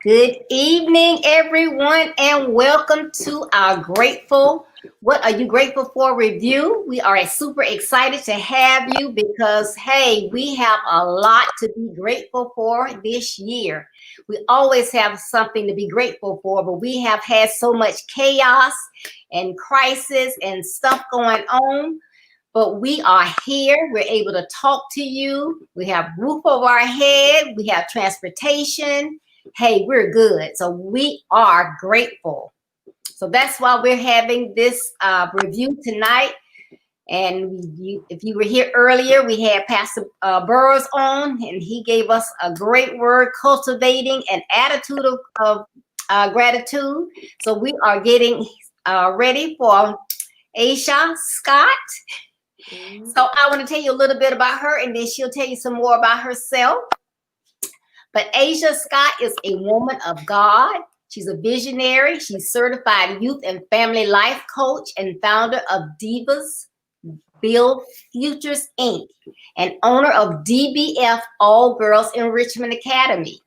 Good evening, everyone, and welcome to our Grateful. What are you grateful for review? We are super excited to have you because, hey, we have a lot to be grateful for this year. We always have something to be grateful for, but we have had so much chaos and crisis and stuff going on. But we are here. We're able to talk to you. We have roof over our head. We have transportation. Hey, we're good. So we are grateful. So that's why we're having this review tonight. And if you were here earlier, we had Pastor Burroughs on, and he gave us a great word, cultivating an attitude of gratitude. So we are getting ready for Aisha Scott. So I want to tell you a little bit about her, and then she'll tell you some more about herself. But Asia Scott is a woman of God. She's a visionary. She's certified youth and family life coach and founder of Divas Build Futures Inc. and owner of DBF All Girls Enrichment Academy.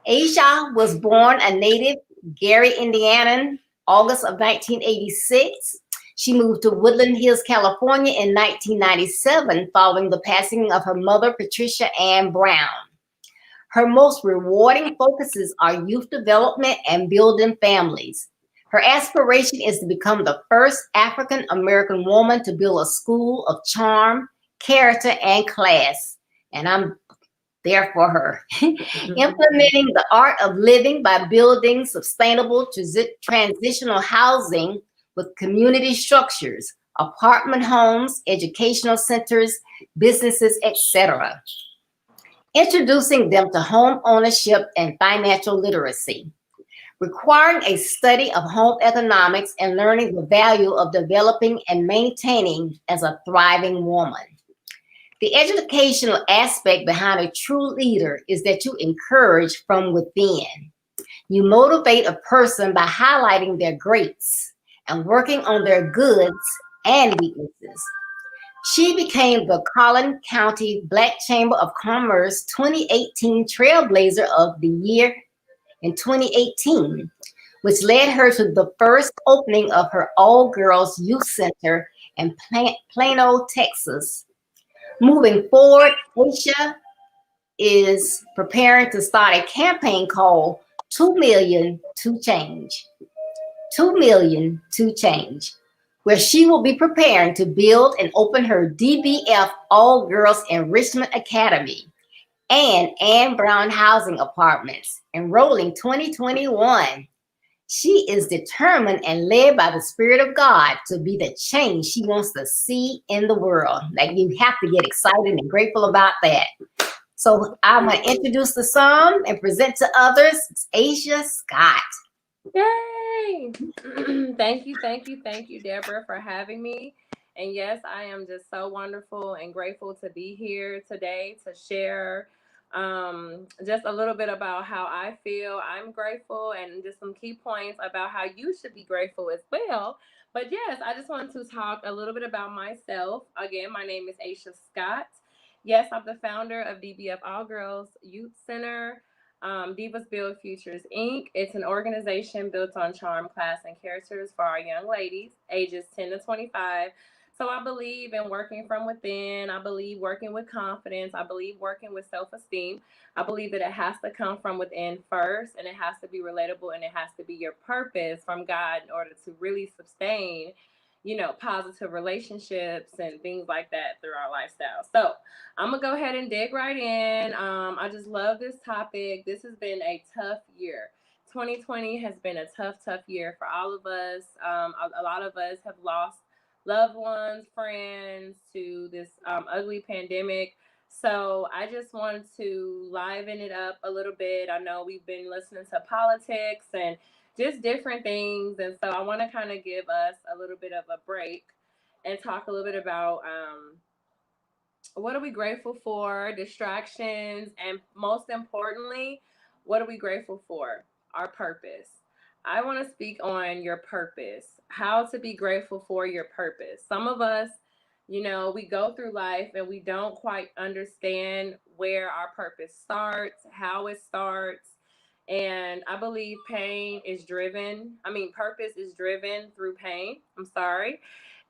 Asia was born a native Gary, Indiana, August of 1986. She moved to Woodland Hills, California in 1997 following the passing of her mother, Patricia Ann Brown. Her most rewarding focuses are youth development and building families. Her aspiration is to become the first African American woman to build a school of charm, character, and class. And I'm there for her. Implementing the art of living by building sustainable transitional housing with community structures, apartment homes, educational centers, businesses, etc. Introducing them to home ownership and financial literacy, requiring a study of home economics and learning the value of developing and maintaining as a thriving woman. The educational aspect behind a true leader is that you encourage from within. You motivate a person by highlighting their greats and working on their goods and weaknesses. She became the Collin County Black Chamber of Commerce 2018 Trailblazer of the Year in 2018, which led her to the first opening of her all-girls youth center in Plano, Texas. Moving forward, Aisha is preparing to start a campaign called 2 Million to Change. 2 Million to Change, where she will be preparing to build and open her DBF All Girls Enrichment Academy and Ann Brown Housing Apartments, enrolling 2021. She is determined and led by the Spirit of God to be the change she wants to see in the world. Like, you have to get excited and grateful about that. So I'm going to introduce the some and present to others. It's Asia Scott. Yay! Thank you, Deborah, for having me. And yes, I am just so wonderful and grateful to be here today to share just a little bit about how I feel. I'm grateful and just some key points about how you should be grateful as well. But yes, I just wanted to talk a little bit about myself. Again, my name is Aisha Scott. Yes, I'm the founder of DBF All Girls Youth Center. Divas Build Futures Inc. It's an organization built on charm, class, and characters for our young ladies, ages 10 to 25. So I believe in working from within. I believe working with confidence. I believe working with self-esteem. I believe that it has to come from within first, and it has to be relatable, and it has to be your purpose from God in order to really sustain, positive relationships and things like that through our lifestyle. So I'm gonna go ahead and dig right in. I just love this topic. This has been a tough year. 2020 has been a tough year for all of us. A lot of us have lost loved ones, friends to this ugly pandemic. So I just wanted to liven it up a little bit. I know we've been listening to politics and just different things. And so I want to kind of give us a little bit of a break and talk a little bit about what are we grateful for, distractions, and most importantly, what are we grateful for? Our purpose. I want to speak on your purpose, how to be grateful for your purpose. Some of us, we go through life and we don't quite understand where our purpose starts, how it starts, And I believe purpose is driven through pain. I'm sorry.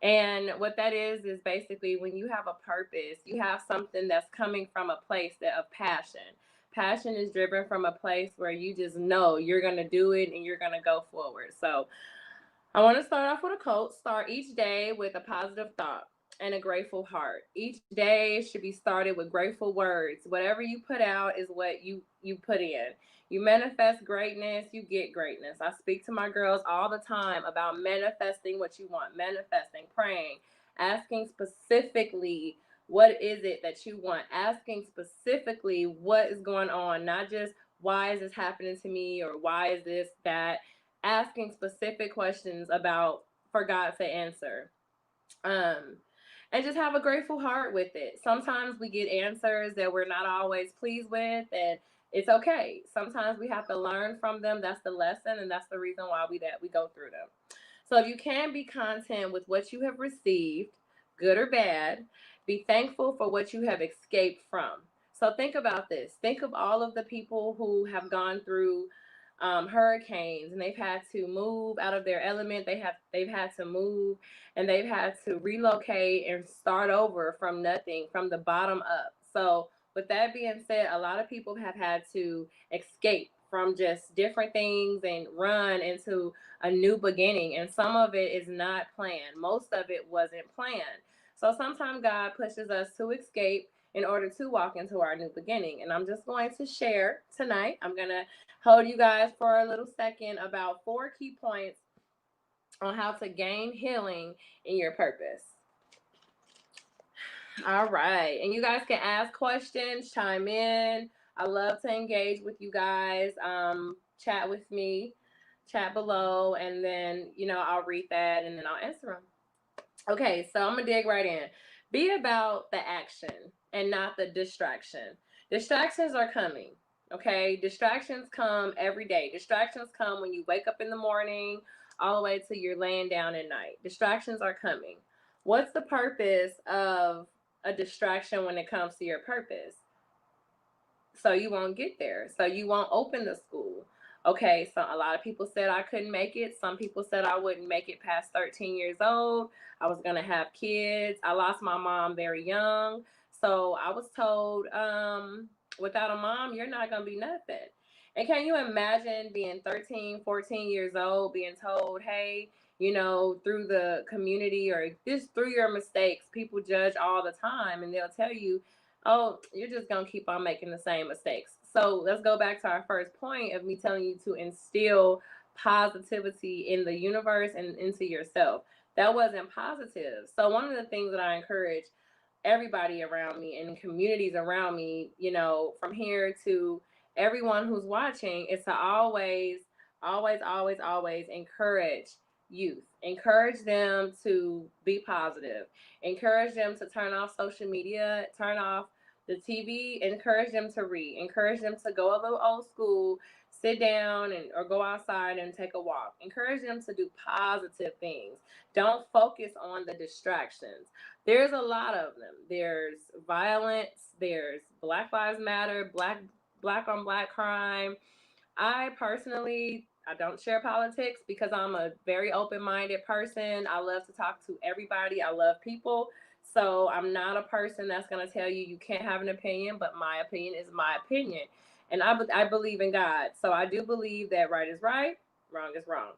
And what that is basically when you have a purpose, you have something that's coming from a place of passion. Passion is driven from a place where you just know you're going to do it and you're going to go forward. So I want to start off with a quote. Start each day with a positive thought and a grateful heart. Each day should be started with grateful words. Whatever you put out is what you put in. You manifest greatness, you get greatness. I speak to my girls all the time about manifesting what you want, manifesting, praying, asking specifically what is it that you want, asking specifically what is going on, not just why is this happening to me or why is this that, asking specific questions about for God to answer. Um, and just have a grateful heart with it. Sometimes we get answers that we're not always pleased with, and it's okay. Sometimes we have to learn from them. That's the lesson, and that's the reason why we go through them. So if you can be content with what you have received, good or bad, be thankful for what you have escaped from. So think about this. Think of all of the people who have gone through hurricanes, and they've had to move out of their element. They've had to move, and they've had to relocate and start over from nothing, from the bottom up. So with that being said, a lot of people have had to escape from just different things and run into a new beginning. And some of it is not planned. Most of it wasn't planned. So sometimes God pushes us to escape in order to walk into our new beginning. And I'm just going to share tonight. I'm going to hold you guys for a little second about 4 key points on how to gain healing in your purpose. All right. And you guys can ask questions, chime in. I love to engage with you guys. Chat with me, chat below, and then, I'll read that and then I'll answer them. Okay, so I'm going to dig right in. Be about the action and not the distraction. Distractions are coming. Okay, distractions come every day. Distractions come when you wake up in the morning all the way till you're laying down at night. Distractions are coming. What's the purpose of a distraction when it comes to your purpose? So you won't get there. So you won't open the school. Okay, so a lot of people said I couldn't make it. Some people said I wouldn't make it past 13 years old. I was going to have kids. I lost my mom very young. So I was told, without a mom, you're not going to be nothing. And can you imagine being 13, 14 years old, being told, hey, through the community or just through your mistakes, people judge all the time and they'll tell you, oh, you're just going to keep on making the same mistakes. So let's go back to our first point of me telling you to instill positivity in the universe and into yourself. That wasn't positive. So one of the things that I encourage everybody around me and communities around me, from here to everyone who's watching, is to always, always, always, always encourage youth. Encourage them to be positive. Encourage them to turn off social media, turn off the TV. Encourage them to read. Encourage them to go a little old school, sit down or go outside and take a walk. Encourage them to do positive things. Don't focus on the distractions. There's a lot of them. There's violence. There's Black Lives Matter, black on black crime. I personally, I don't share politics because I'm a very open-minded person. I love to talk to everybody. I love people. So I'm not a person that's going to tell you you can't have an opinion, but my opinion is my opinion. And I believe in God. So I do believe that right is right, wrong is wrong.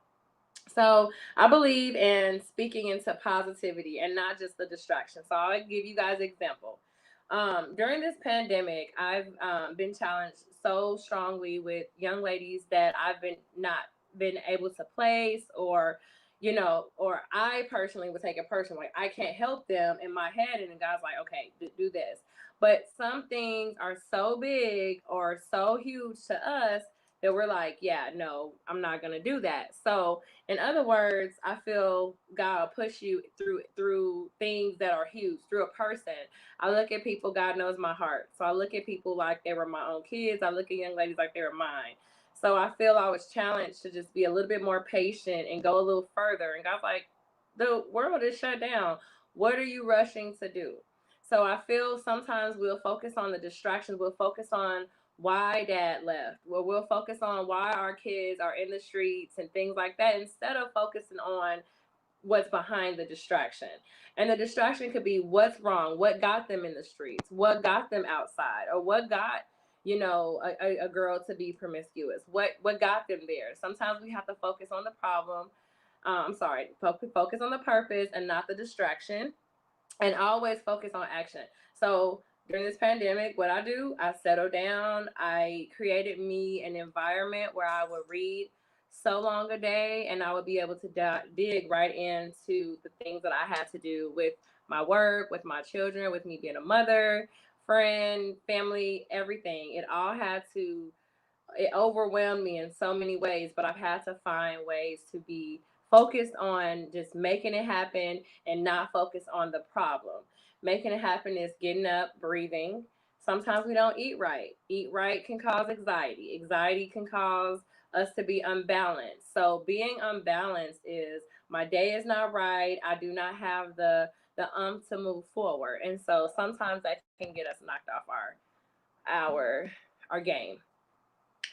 So I believe in speaking into positivity and not just the distraction. So I'll give you guys an example. During this pandemic, I've been challenged so strongly with young ladies that I've not been able to place, or or I personally would take it personally. Like, I can't help them in my head, and then God's like, okay, do this. But some things are so big or so huge to us that we're like, yeah, no, I'm not gonna do that. So in other words, I feel God will push you through things that are huge, through a person. I look at people, God knows my heart. So I look at people like they were my own kids. I look at young ladies like they were mine. So I feel I was challenged to just be a little bit more patient and go a little further. And God's like, the world is shut down. What are you rushing to do? So I feel sometimes we'll focus on the distractions. We'll focus on why dad left. Well, we'll focus on why our kids are in the streets and things like that instead of focusing on what's behind the distraction. And the distraction could be what's wrong, what got them in the streets, what got them outside, or what got a girl to be promiscuous, what got them there. Sometimes we have to focus on the problem. I'm sorry, focus on the purpose and not the distraction, and always focus on action. So during this pandemic, what I do, I settled down. I created me an environment where I would read so long a day, and I would be able to dig right into the things that I had to do with my work, with my children, with me being a mother, friend, family, everything. It overwhelmed me in so many ways, but I've had to find ways to be focused on just making it happen and not focus on the problem. Making it happen is getting up, breathing. Sometimes we don't eat right. Eat right can cause anxiety. Anxiety can cause us to be unbalanced. So being unbalanced is my day is not right. I do not have the to move forward. And so sometimes that can get us knocked off our our game.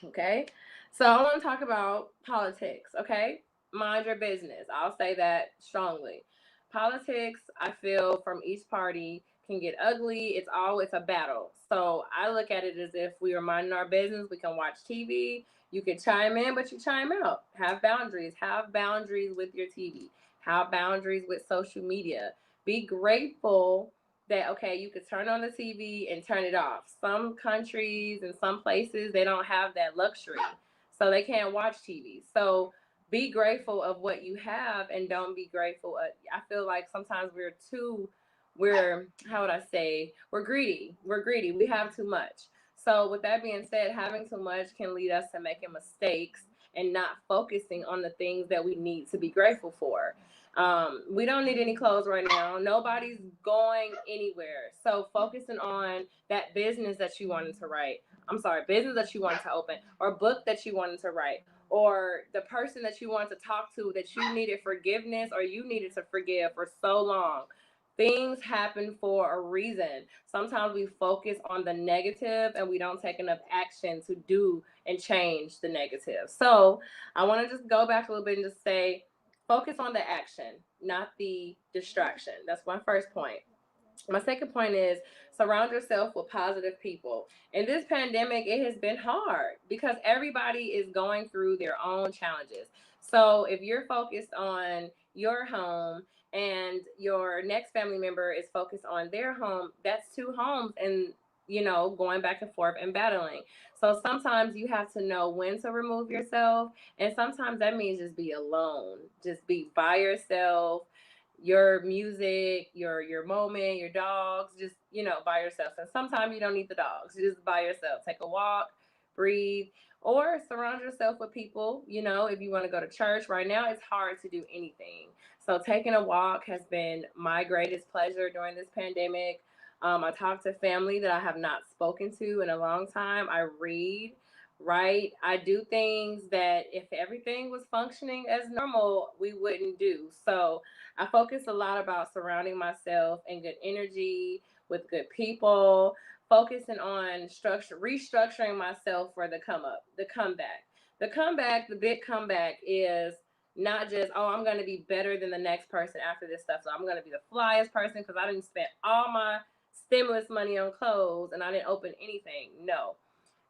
Okay. So I want to talk about politics. Okay. Mind your business. I'll say that strongly. Politics, I feel, from each party can get ugly. It's always a battle. So I look at it as if we are minding our business. We can watch TV. You can chime in, but you chime out. Have boundaries. Have boundaries with your TV. Have boundaries with social media. Be grateful that okay, you could turn on the TV and turn it off. Some countries and some places they don't have that luxury. So they can't watch TV. So be grateful of what you have and don't be grateful. I feel like sometimes we're how would I say, we're greedy. We're greedy. We have too much. So with that being said, having too much can lead us to making mistakes and not focusing on the things that we need to be grateful for. We don't need any clothes right now. Nobody's going anywhere. So focusing on that business that you wanted to write. I'm sorry, business that you wanted to open, or book that you wanted to write, or the person that you wanted to talk to that you needed forgiveness or you needed to forgive for so long. Things happen for a reason. Sometimes we focus on the negative and we don't take enough action to do and change the negative. So I want to just go back a little bit and just say, focus on the action, not the distraction. That's my first point. My second point is surround yourself with positive people. In this pandemic, it has been hard because everybody is going through their own challenges. So if you're focused on your home and your next family member is focused on their home, that's two homes and going back and forth and battling. So sometimes you have to know when to remove yourself, and sometimes that means just be alone, just be by yourself, your music, your moment, your dogs, just by yourself. And sometimes you don't need the dogs, just by yourself. Take a walk, breathe, or surround yourself with people. If you want to go to church right now, it's hard to do anything. So taking a walk has been my greatest pleasure during this pandemic. I talk to family that I have not spoken to in a long time. I read, write. I do things that if everything was functioning as normal, we wouldn't do. So I focus a lot about surrounding myself in good energy with good people, focusing on restructuring myself for the come up, the comeback. The big comeback is not just, oh, I'm going to be better than the next person after this stuff. So I'm going to be the flyest person because I didn't spend all my stimulus money on clothes and I didn't open anything. No,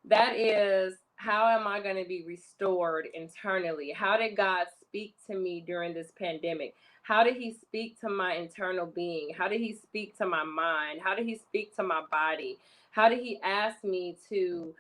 that is, how am I going to be restored internally? How did God speak to me during this pandemic? How did he speak to my internal being? How did he speak to my mind? How did he speak to my body? How did he ask me to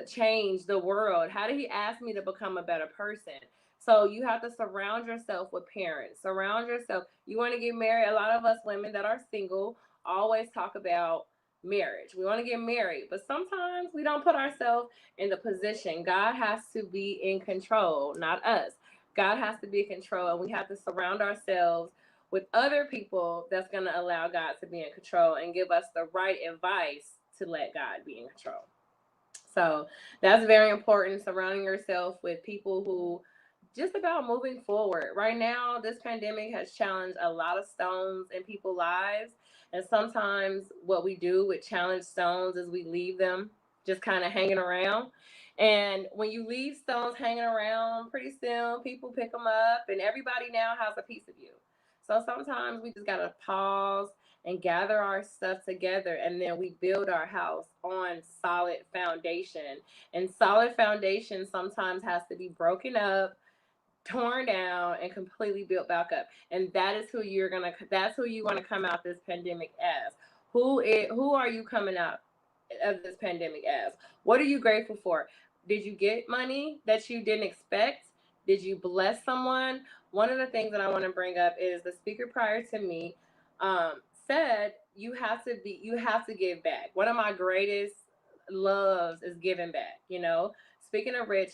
change the world? How did he ask me to become a better person? So you have to surround yourself with parents. Surround yourself. You want to get married. A lot of us women that are single always talk about marriage. We want to get married, but sometimes we don't put ourselves in the position. God has to be in control, not us. God has to be in control, and we have to surround ourselves with other people that's going to allow God to be in control and give us the right advice to let God be in control. So that's very important, surrounding yourself with people who just about moving forward. Right now, this pandemic has challenged a lot of stones in people's lives. And sometimes what we do with challenged stones is we leave them just kind of hanging around. And when you leave stones hanging around, pretty soon people pick them up, and everybody now has a piece of you. So sometimes we just gotta pause and gather our stuff together, and then we build our house on solid foundation. And solid foundation sometimes has to be broken up, torn down, and completely built back up. And that is who you're gonna that's who you want to come out this pandemic as. Who are you coming out of this pandemic as? What are you grateful for? Did you get money that you didn't expect? Did you bless someone? One of the things that I want to bring up is the speaker prior to me said you have to give back. One of my greatest loves is giving back. Speaking of rich,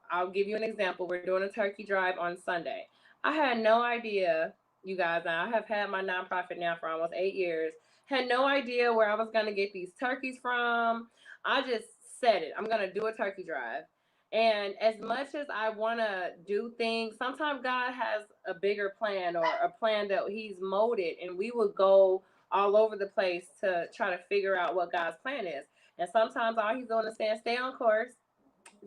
I'll give you an example. We're doing a turkey drive on Sunday. I had no idea, you guys. Now I have had my nonprofit now for almost 8 years. Had no idea where I was going to get these turkeys from. I just said it. I'm going to do a turkey drive. And as much as I want to do things, sometimes God has a bigger plan, or a plan that He's molded, and we would go all over the place to try to figure out what God's plan is. And sometimes all He's doing is saying, stay on course.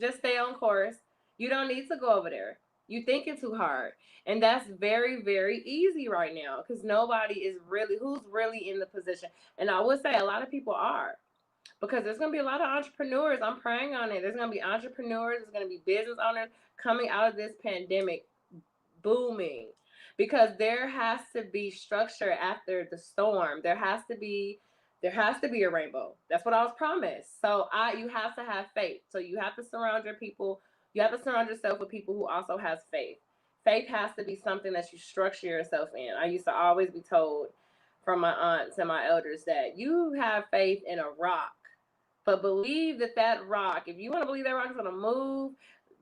Just stay on course. You don't need to go over there. You thinking too hard. And that's very, very easy right now, because nobody is really, who's really in the position. And I would say a lot of people are, because there's going to be a lot of entrepreneurs. I'm praying on it. There's going to be entrepreneurs. There's going to be business owners coming out of this pandemic booming, because there has to be structure after the storm. There has to be a rainbow. That's what I was promised. So you have to have faith. So you have to surround yourself with people who also has faith. Faith has to be something that you structure yourself in. I used to always be told from my aunts and my elders that you have faith in a rock, but believe that rock, if you want to believe that rock is going to move,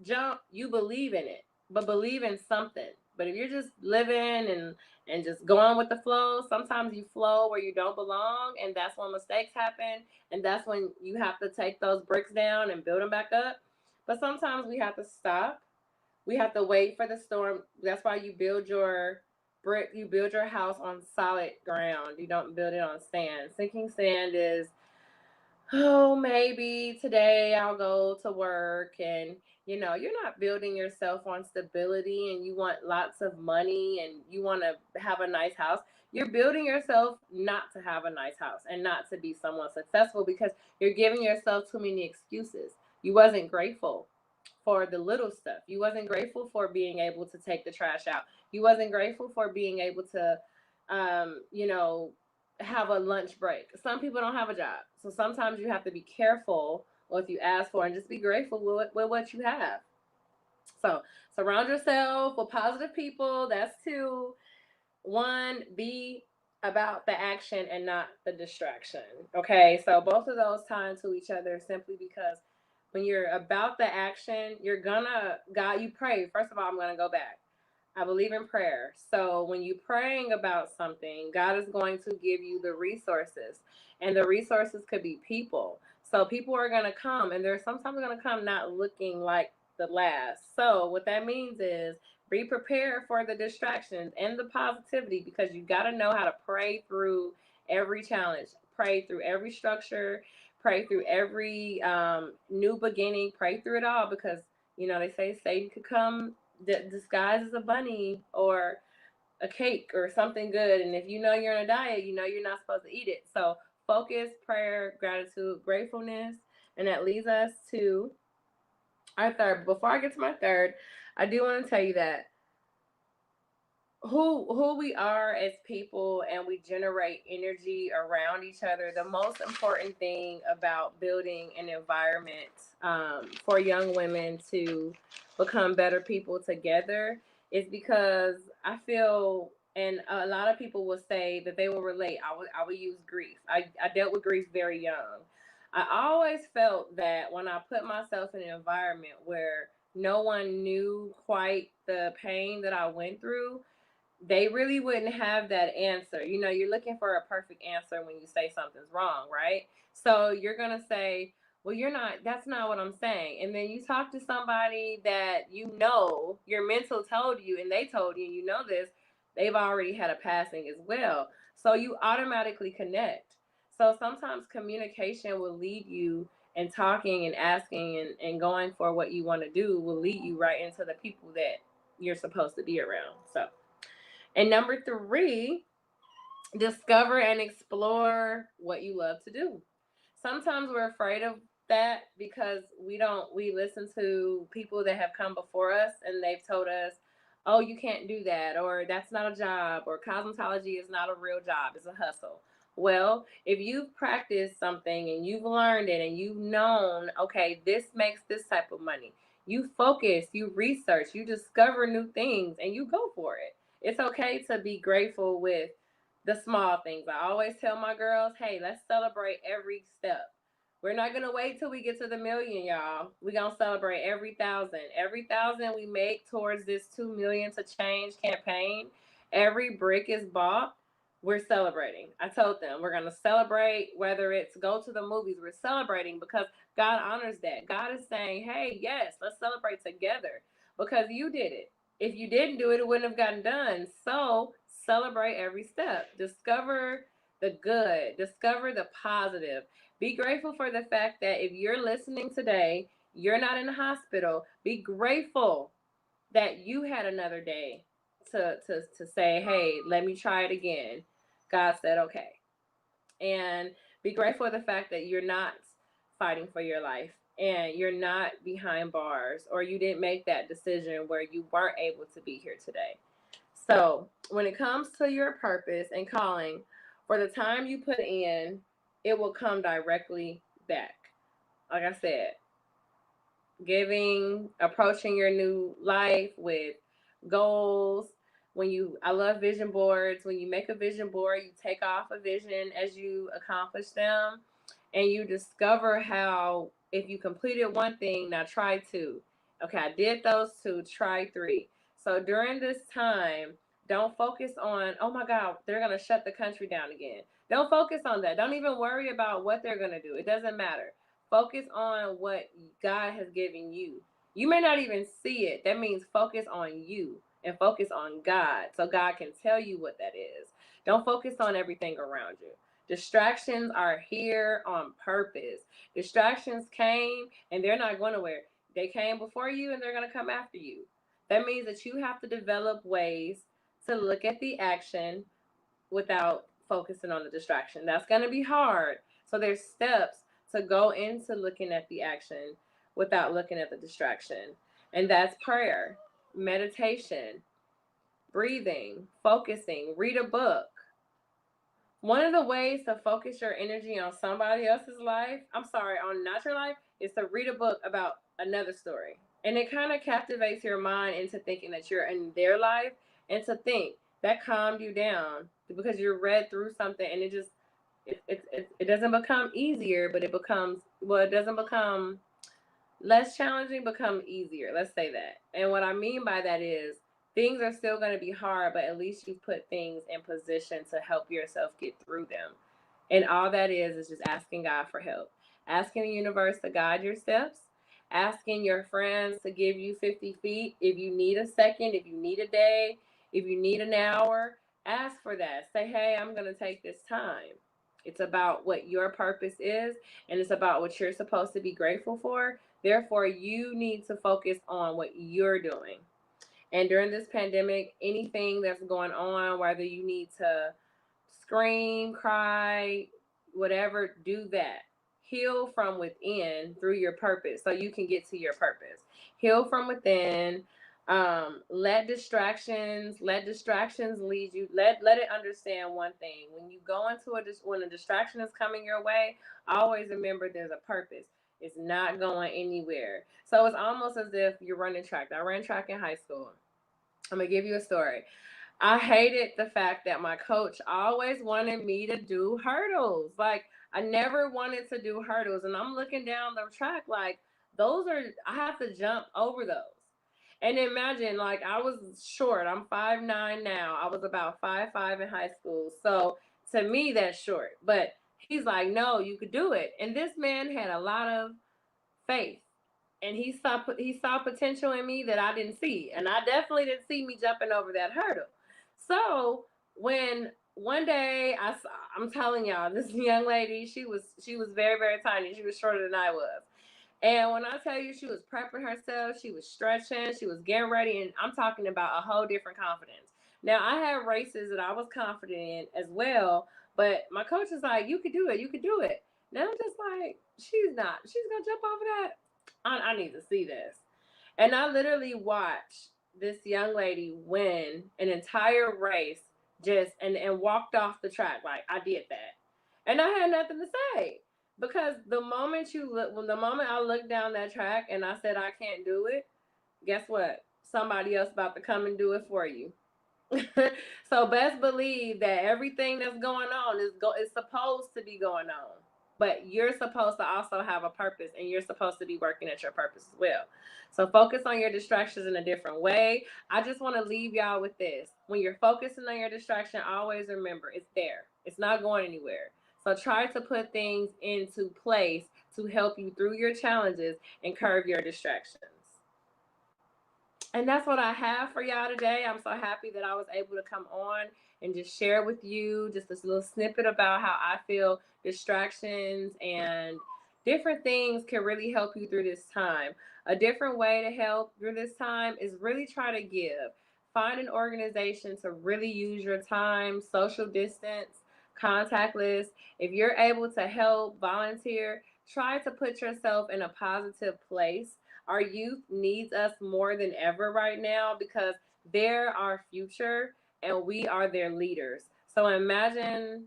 jump, you believe in it, but believe in something. But if you're just living and just going with the flow, sometimes you flow where you don't belong, and that's when mistakes happen, and that's when you have to take those bricks down and build them back up. But sometimes we have to stop. We have to wait for the storm. That's why you build your house on solid ground. You don't build it on sand. Sinking sand is, oh, maybe today I'll go to work, and you're not building yourself on stability, and you want lots of money, and you want to have a nice house. You're building yourself not to have a nice house and not to be someone successful, because you're giving yourself too many excuses. You wasn't grateful for the little stuff. You wasn't grateful for being able to take the trash out. You wasn't grateful for being able to have a lunch break. Some people don't have a job. So sometimes you have to be careful what you ask for, and just be grateful with what you have. So surround yourself with positive people. That's 2. 1, be about the action and not the distraction. Okay. So both of those tie into each other, simply because when you're about the action, God, you pray. First of all, I'm going to go back. I believe in prayer. So when you're praying about something, God is going to give you the resources. And the resources could be people. So people are going to come, and they're sometimes going to come not looking like the last. So what that means is, be prepared for the distractions and the positivity, because you got to know how to pray through every challenge, pray through every structure, pray through every new beginning, pray through it all, because they say Satan could come disguised as a bunny or a cake or something good, and if you're on a diet, you're not supposed to eat it. So focus, prayer, gratitude, gratefulness, and that leads us to our third. Before I get to my third, I do want to tell you that who we are as people, and we generate energy around each other. The most important thing about building an environment for young women to become better people together is because I feel, and a lot of people will say that they will relate. I would use grief. I dealt with grief very young. I always felt that when I put myself in an environment where no one knew quite the pain that I went through, they really wouldn't have that answer. You're looking for a perfect answer when you say something's wrong, right? So you're going to say, well, that's not what I'm saying. And then you talk to somebody that your mental told you, and they told you, this, they've already had a passing as well. So you automatically connect. So sometimes communication will lead you and talking and asking and going for what you want to do will lead you right into the people that you're supposed to be around. So, and number three, discover and explore what you love to do. Sometimes we're afraid of that because we listen to people that have come before us and they've told us, oh, you can't do that, or that's not a job, or cosmetology is not a real job, it's a hustle. Well, if you've practiced something and you've learned it and you've known, okay, this makes this type of money, you focus, you research, you discover new things, and you go for it. It's okay to be grateful with the small things. I always tell my girls, hey, let's celebrate every step. We're not gonna wait till we get to the million, y'all. We're gonna celebrate every thousand. Every thousand we make towards this 2 million to change campaign, every brick is bought. We're celebrating. I told them we're gonna celebrate, whether it's go to the movies, we're celebrating because God honors that. God is saying, hey, yes, let's celebrate together because you did it. If you didn't do it, it wouldn't have gotten done. So celebrate every step. Discover the good, discover the positive. Be grateful for the fact that if you're listening today, you're not in the hospital. Be grateful that you had another day to say, hey, let me try it again. God said, okay. And be grateful for the fact that you're not fighting for your life and you're not behind bars, or you didn't make that decision where you weren't able to be here today. So, when it comes to your purpose and calling, for the time you put in, it will come directly back. Like I said, approaching your new life with goals. I love vision boards. When you make a vision board, you take off a vision as you accomplish them, and you discover how, if you completed one thing, now try two. Okay, I did those two, try three. So during this time, don't focus on, oh my God, they're going to shut the country down again. Don't focus on that. Don't even worry about what they're going to do. It doesn't matter. Focus on what God has given you. You may not even see it. That means focus on you and focus on God so God can tell you what that is. Don't focus on everything around you. Distractions are here on purpose. Distractions came and they're not going nowhere. They came before you and they're going to come after you. That means that you have to develop ways to look at the action without focusing on the distraction. That's going to be hard. So there's steps to go into looking at the action without looking at the distraction. And that's prayer, meditation, breathing, focusing, read a book. One of the ways to focus your energy on somebody else's life, on not your life, is to read a book about another story. And it kind of captivates your mind into thinking that you're in their life, and to think that calmed you down because you read through something, and it doesn't become easier, but it doesn't become less challenging, become easier. Let's say that. And what I mean by that is things are still going to be hard, but at least you've put things in position to help yourself get through them. And all that is just asking God for help, asking the universe to guide your steps, asking your friends to give you 50 feet. If you need a second, if you need a day, if you need an hour, ask for that. Say, hey, I'm going to take this time. It's about what your purpose is, and it's about what you're supposed to be grateful for. Therefore, you need to focus on what you're doing. And during this pandemic, anything that's going on, whether you need to scream, cry, whatever, do that. Heal from within through your purpose so you can get to your purpose. Heal from within. Let distractions lead you. Let it understand one thing. When you go into when a distraction is coming your way, always remember there's a purpose. It's not going anywhere. So it's almost as if you're running track. I ran track in high school. I'm gonna give you a story. I hated the fact that my coach always wanted me to do hurdles. Like, I never wanted to do hurdles. And I'm looking down the track like, I have to jump over those. And imagine, like, I was short. I'm 5'9" now. I was about 5'5" in high school. So to me, that's short. But he's like, no, you could do it. And this man had a lot of faith. And he saw potential in me that I didn't see. And I definitely didn't see me jumping over that hurdle. So when one day I'm telling y'all, this young lady, she was very, very tiny. She was shorter than I was. And when I tell you she was prepping herself, she was stretching, she was getting ready, and I'm talking about a whole different confidence. Now I had races that I was confident in as well, but my coach is like, "You could do it, you could do it." Now I'm just like, "She's not. She's gonna jump over that. I need to see this." And I literally watched this young lady win an entire race just and walked off the track like I did that. And I had nothing to say. Because the moment the moment I looked down that track and I said I can't do it, guess what? Somebody else about to come and do it for you. So best believe that everything that's going on is supposed to be going on. But you're supposed to also have a purpose and you're supposed to be working at your purpose as well. So focus on your distractions in a different way. I just want to leave y'all with this. When you're focusing on your distraction, always remember it's there. It's not going anywhere. So try to put things into place to help you through your challenges and curb your distractions. And that's what I have for y'all today. I'm so happy that I was able to come on and just share with you just this little snippet about how I feel distractions and different things can really help you through this time. A different way to help through this time is really try to give. Find an organization to really use your time, social distance, contactless. If you're able to help, volunteer, try to put yourself in a positive place. Our youth needs us more than ever right now because they're our future and we are their leaders. So imagine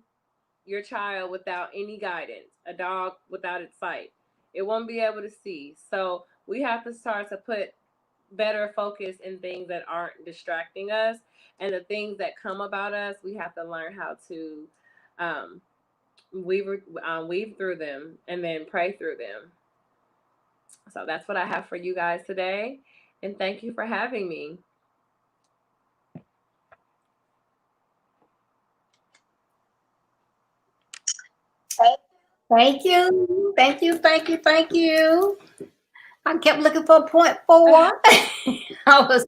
your child without any guidance, a dog without its sight. It won't be able to see. So we have to start to put better focus in things that aren't distracting us, and the things that come about us, we have to learn how to um, weave through them and then pray through them. So that's what I have for you guys today. And thank you for having me. Thank you. Thank you. Thank you. Thank you. I kept looking for point four. I was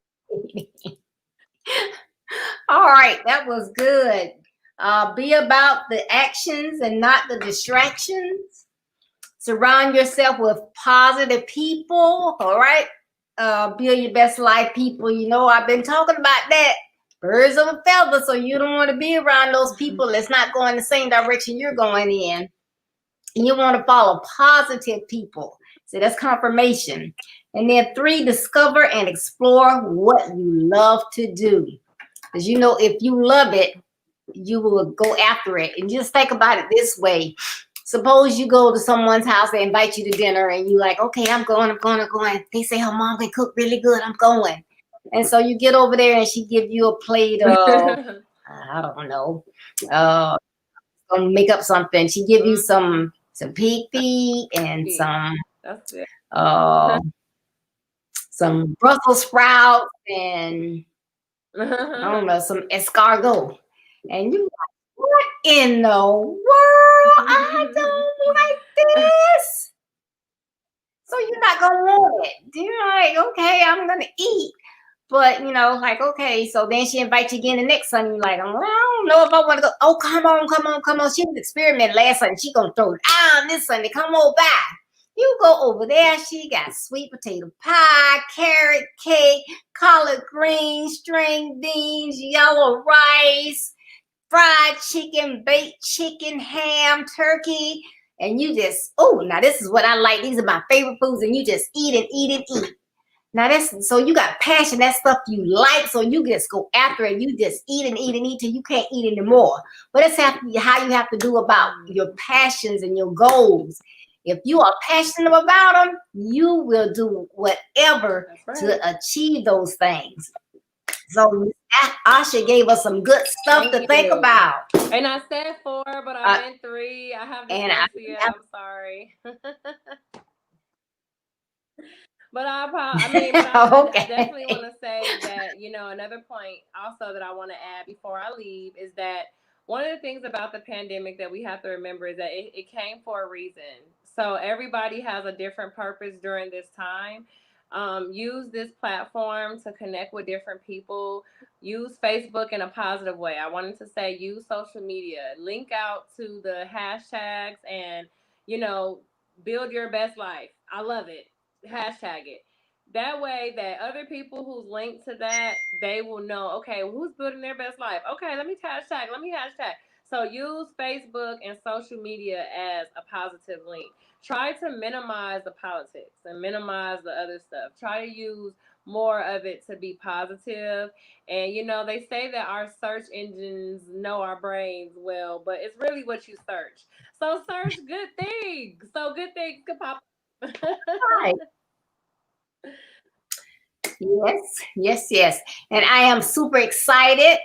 all right. That was good. Be about the actions and not the distractions. Surround yourself with positive people. All right. Build your best life, people. You know, I've been talking about that. Birds of a feather. So you don't want to be around those people that's not going the same direction you're going in. And you want to follow positive people. So that's confirmation. And then 3, discover and explore what you love to do. Because you know, if you love it, you will go after it. And just think about it this way. Suppose you go to someone's house, they invite you to dinner, and you like, okay, I'm going, I'm going, I'm going. They say her mom can cook really good, I'm going. And so you get over there and she give you a plate of, I don't know, gonna make up something. She give you some pig feet and That's it. uh, some Brussels sprouts and I don't know, some escargot. And you like, what in the world? I don't like this. So you're not gonna want it. You're like, okay, I'm gonna eat. But you know, like, okay, so then she invites you again the next Sunday. You're like, well, I don't know if I want to go. Oh, come on, come on, come on. She was experimenting last Sunday. She gonna throw it down this Sunday. Come on by. You go over there. She got sweet potato pie, carrot cake, collard greens, string beans, yellow rice, fried chicken, baked chicken, ham, turkey. And you just, oh, now this is what I like. These are my favorite foods. And you just eat and eat and eat. Now that's so you got passion, that stuff you like, so you just go after it. You just eat and eat and eat till you can't eat anymore. But that's how you have to do about your passions and your goals. If you are passionate about them, you will do whatever to achieve those things. So Asha gave us some good stuff to think about. And I said 4, but I meant 3. I have dyslexia. I'm sorry. But I definitely want to say that, you know, another point also that I want to add before I leave is that one of the things about the pandemic that we have to remember is that it came for a reason. So everybody has a different purpose during this time. Use this platform to connect with different people. Use Facebook in a positive way. I wanted to say use social media. Link out to the hashtags and, you know, build your best life. I love it. Hashtag it. That way that other people who's linked to that, they will know, okay, who's building their best life? Okay, let me hashtag. So use Facebook and social media as a positive link. Try to minimize the politics and minimize the other stuff. Try to use more of it to be positive. And you know, they say that our search engines know our brains well, but it's really what you search. So search good things. So good things could pop up. Right. Yes, yes, yes. And I am super excited.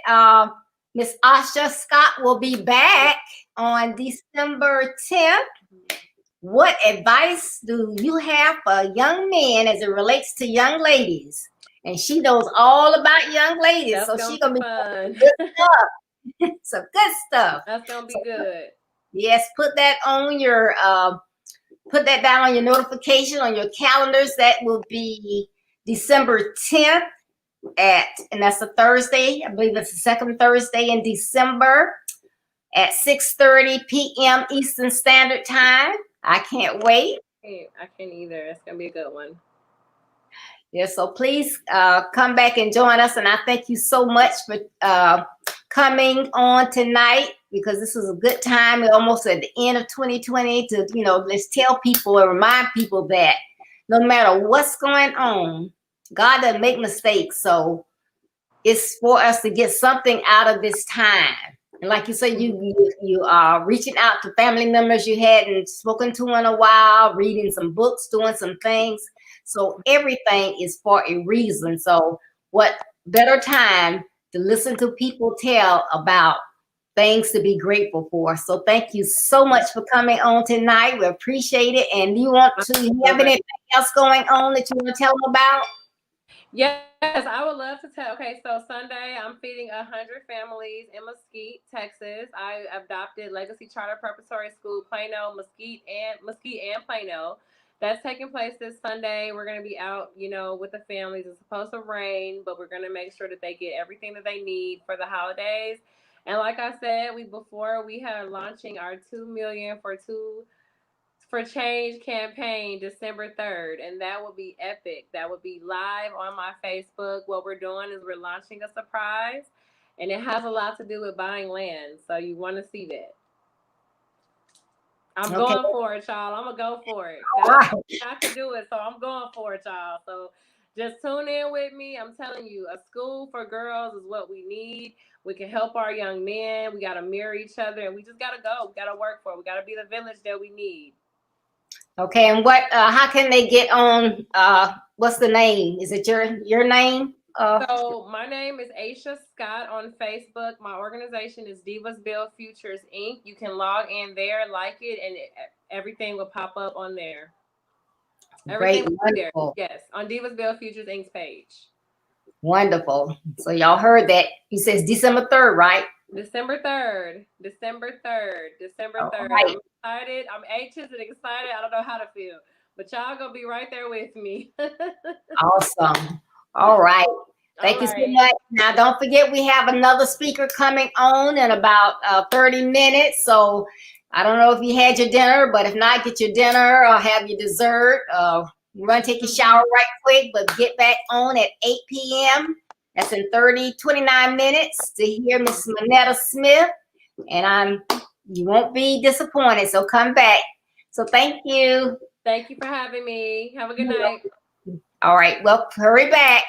Miss Asha Scott will be back on December 10th. What advice do you have for young men as it relates to young ladies? And she knows all about young ladies, That's so gonna she's be gonna be fun. good stuff. Some good stuff. That's gonna be So, good. yes, put that on your put that down on your notification on your calendars. That will be December 10th and that's a Thursday. I believe it's the second Thursday in December at 6:30 p.m. Eastern Standard Time. I can't wait. I can't either. It's gonna be a good one. Yeah, so please come back and join us. And I thank you so much for coming on tonight, because this is a good time. We're almost at the end of 2020 to, you know, let's tell people and remind people that no matter what's going on, God doesn't make mistakes. So it's for us to get something out of this time. And like you said, you are reaching out to family members you hadn't spoken to in a while, reading some books, doing some things. So everything is for a reason. So what better time to listen to people tell about things to be grateful for. So thank you so much for coming on tonight. We appreciate it. And you have anything else going on that you want to tell them about? Yes, I would love to tell. Okay, so Sunday I'm feeding 100 families in Mesquite, Texas. I adopted Legacy Charter Preparatory School, Plano, Mesquite and Plano. That's taking place this Sunday. We're gonna be out, you know, with the families. It's supposed to rain, but we're gonna make sure that they get everything that they need for the holidays. And like I said, we had launching our 2 million for Change campaign December 3rd, and that will be epic. That will be live on my Facebook. What we're doing is we're launching a surprise, and it has a lot to do with buying land. So you want to see that. I'm Okay. going for it, y'all. I'm gonna go for it. I can do it, so I'm going for it, y'all. So just tune in with me. I'm telling you, a school for girls is what we need. We can help our young men. We gotta mirror each other, and we just gotta go. We gotta work for it. We gotta be the village that we need. Okay, and how can they get on, what's the name? Is it your name? So my name is Aisha Scott on Facebook. My organization is Divas Build Futures Inc. You can log in there, like it, and everything will pop up on there. Great, Everything will be there. wonderful. Yes, on Divas Build Futures Inc.'s page. Wonderful. So y'all heard that. He says December 3rd, right? December 3rd. December 3rd. December 3rd. Right. I'm excited. I'm anxious and excited. I don't know how to feel. But y'all gonna be right there with me. Awesome. All right. Thank you so much. Now, don't forget, we have another speaker coming on in about 30 minutes. So I don't know if you had your dinner, but if not, get your dinner or have your dessert. Run, take your shower right quick, but get back on at 8 p.m. That's in 29 minutes to hear Miss Manetta Smith. And you won't be disappointed. So come back. So thank you. Thank you for having me. Have a good night. All right. Well, hurry back.